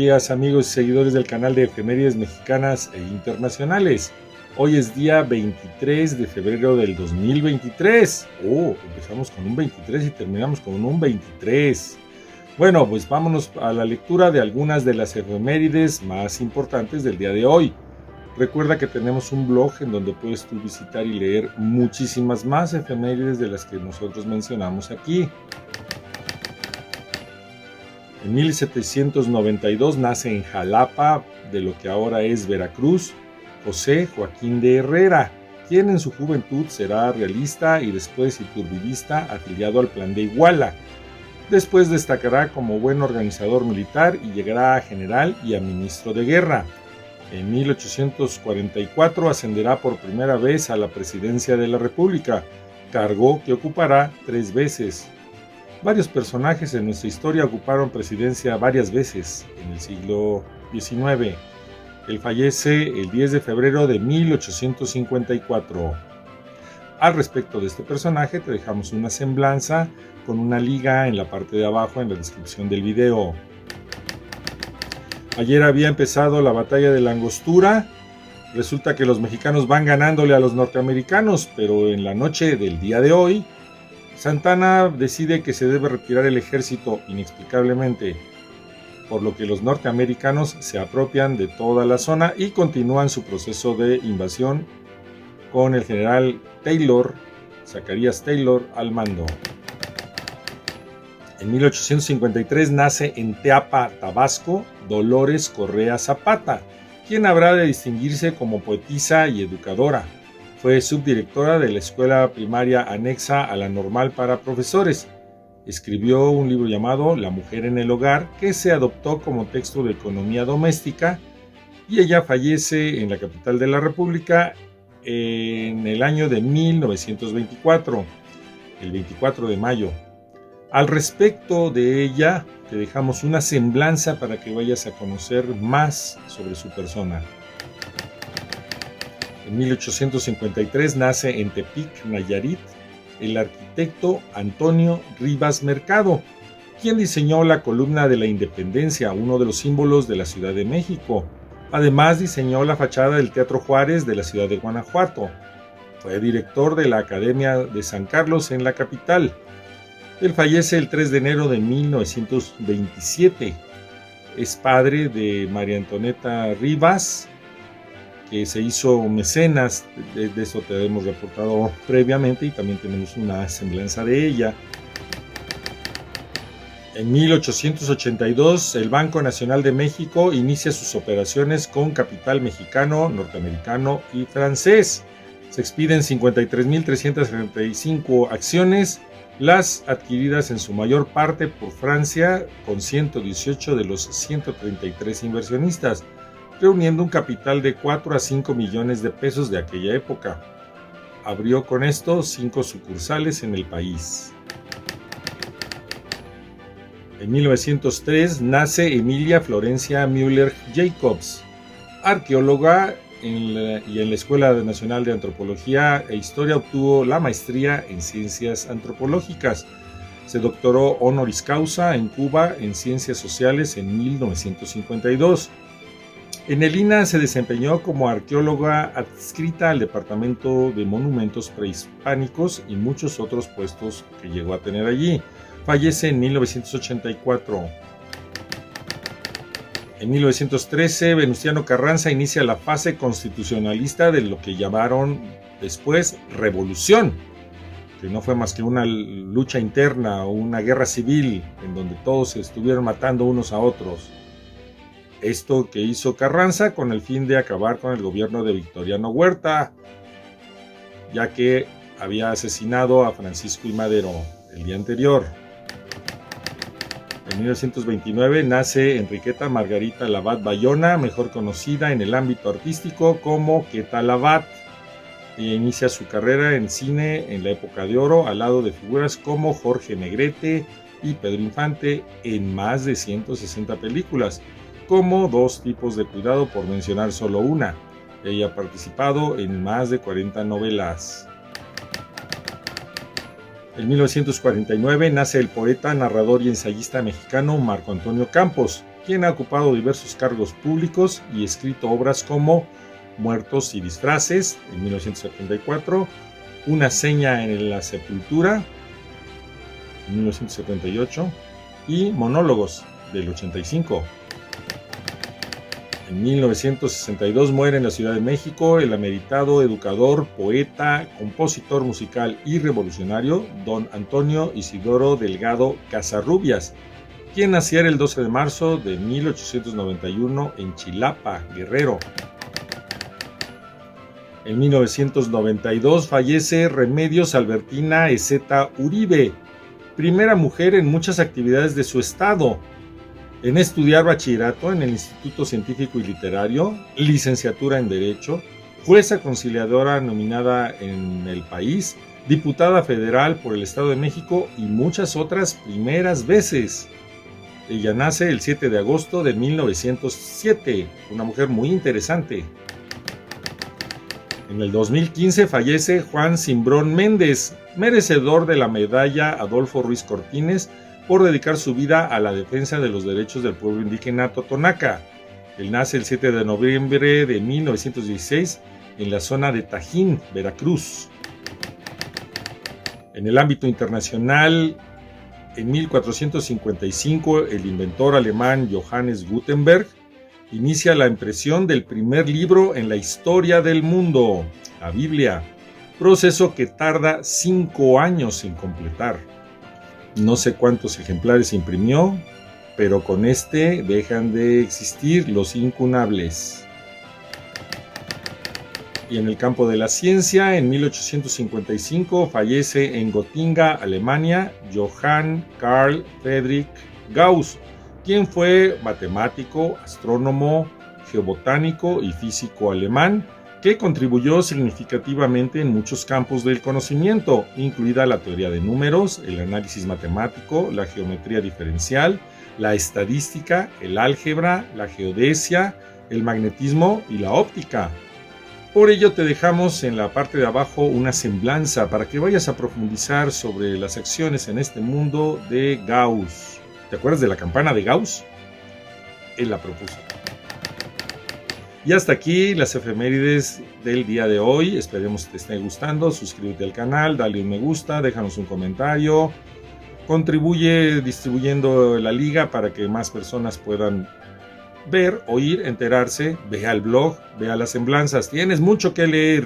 días, amigos y seguidores del canal de efemérides mexicanas e internacionales. Hoy es día 23 de febrero del 2023. Empezamos con un 23 y terminamos con un 23. Bueno, pues vámonos a la lectura de algunas de las efemérides más importantes del día de hoy. Recuerda que tenemos un blog en donde puedes tú visitar y leer muchísimas más efemérides de las que nosotros mencionamos aquí. En 1792 nace en Jalapa, de lo que ahora es Veracruz, José Joaquín de Herrera, quien en su juventud será realista y después iturbidista afiliado al Plan de Iguala. Después destacará como buen organizador militar y llegará a general y a ministro de guerra. En 1844 ascenderá por primera vez a la presidencia de la República, cargo que ocupará 3 veces. Varios personajes en nuestra historia ocuparon presidencia varias veces en el siglo XIX. Él fallece el 10 de febrero de 1854. Al respecto de este personaje te dejamos una semblanza con una liga en la parte de abajo en la descripción del video. Ayer había empezado la batalla de la Angostura. Resulta que los mexicanos van ganándole a los norteamericanos, pero en la noche del día de hoy, Santa Anna decide que se debe retirar el ejército inexplicablemente, por lo que los norteamericanos se apropian de toda la zona y continúan su proceso de invasión con el general Zacarías Taylor, al mando. En 1853 nace en Teapa, Tabasco, Dolores Correa Zapata, quien habrá de distinguirse como poetisa y educadora. Fue subdirectora de la escuela primaria anexa a la normal para profesores. Escribió un libro llamado La mujer en el hogar, que se adoptó como texto de economía doméstica, y ella fallece en la capital de la República en el año de 1924, el 24 de mayo. Al respecto de ella, te dejamos una semblanza para que vayas a conocer más sobre su persona. En 1853 nace en Tepic, Nayarit, el arquitecto Antonio Rivas Mercado, quien diseñó la columna de la Independencia, uno de los símbolos de la Ciudad de México. Además, diseñó la fachada del Teatro Juárez de la ciudad de Guanajuato. Fue director de la Academia de San Carlos en la capital. Él fallece el 3 de enero de 1927. Es padre de María Antonieta Rivas, que se hizo mecenas, de eso te hemos reportado previamente y también tenemos una semblanza de ella. En 1882, el Banco Nacional de México inicia sus operaciones con capital mexicano, norteamericano y francés. Se expiden 53.375 acciones, las adquiridas en su mayor parte por Francia, con 118 de los 133 inversionistas, reuniendo un capital de 4 a 5 millones de pesos de aquella época. Abrió con esto 5 sucursales en el país. En 1903 nace Emilia Florencia Müller Jacobs, arqueóloga, y en la Escuela Nacional de Antropología e Historia obtuvo la maestría en Ciencias Antropológicas. Se doctoró honoris causa en Cuba en Ciencias Sociales en 1952. En el INAH se desempeñó como arqueóloga adscrita al Departamento de Monumentos Prehispánicos y muchos otros puestos que llegó a tener allí. Fallece en 1984. En 1913, Venustiano Carranza inicia la fase constitucionalista de lo que llamaron después Revolución, que no fue más que una lucha interna o una guerra civil en donde todos se estuvieron matando unos a otros. Esto que hizo Carranza con el fin de acabar con el gobierno de Victoriano Huerta, ya que había asesinado a Francisco I. Madero el día anterior. En 1929 nace Enriqueta Margarita Labat Bayona, mejor conocida en el ámbito artístico como Queta Labat. Ella inicia su carrera en cine en la época de oro, al lado de figuras como Jorge Negrete y Pedro Infante, en más de 160 películas, como Dos tipos de cuidado, por mencionar solo una. Ella ha participado en más de 40 novelas. En 1949 nace el poeta, narrador y ensayista mexicano Marco Antonio Campos, quien ha ocupado diversos cargos públicos y escrito obras como Muertos y disfraces, en 1974, Una seña en la sepultura, en 1978, y Monólogos, del 85. En 1962 muere en la Ciudad de México el ameritado educador, poeta, compositor musical y revolucionario don Antonio Isidoro Delgado Casarrubias, quien naciera el 12 de marzo de 1891 en Chilapa, Guerrero. En 1992 fallece Remedios Albertina Ezeta Uribe, primera mujer en muchas actividades de su estado, en estudiar bachillerato en el Instituto Científico y Literario, licenciatura en Derecho, jueza conciliadora nominada en el país, diputada federal por el Estado de México y muchas otras primeras veces. Ella nace el 7 de agosto de 1907, una mujer muy interesante. En el 2015 fallece Juan Cimbrón Méndez, merecedor de la medalla Adolfo Ruiz Cortines por dedicar su vida a la defensa de los derechos del pueblo indígena totonaca. Él nace el 7 de noviembre de 1916 en la zona de Tajín, Veracruz. En el ámbito internacional, en 1455, el inventor alemán Johannes Gutenberg inicia la impresión del primer libro en la historia del mundo, la Biblia, proceso que tarda 5 años en completar. No sé cuántos ejemplares imprimió, pero con este dejan de existir los incunables. Y en el campo de la ciencia, en 1855 fallece en Gotinga, Alemania, Johann Carl Friedrich Gauss, quien fue matemático, astrónomo, geobotánico y físico alemán, que contribuyó significativamente en muchos campos del conocimiento, incluida la teoría de números, el análisis matemático, la geometría diferencial, la estadística, el álgebra, la geodesia, el magnetismo y la óptica. Por ello te dejamos en la parte de abajo una semblanza para que vayas a profundizar sobre las acciones en este mundo de Gauss. ¿Te acuerdas de la campana de Gauss? Él la propuso. Y hasta aquí las efemérides del día de hoy. Esperemos que te esté gustando. Suscríbete al canal, dale un me gusta, déjanos un comentario. Contribuye distribuyendo la liga para que más personas puedan ver, oír, enterarse. Ve al blog, ve a las semblanzas. Tienes mucho que leer.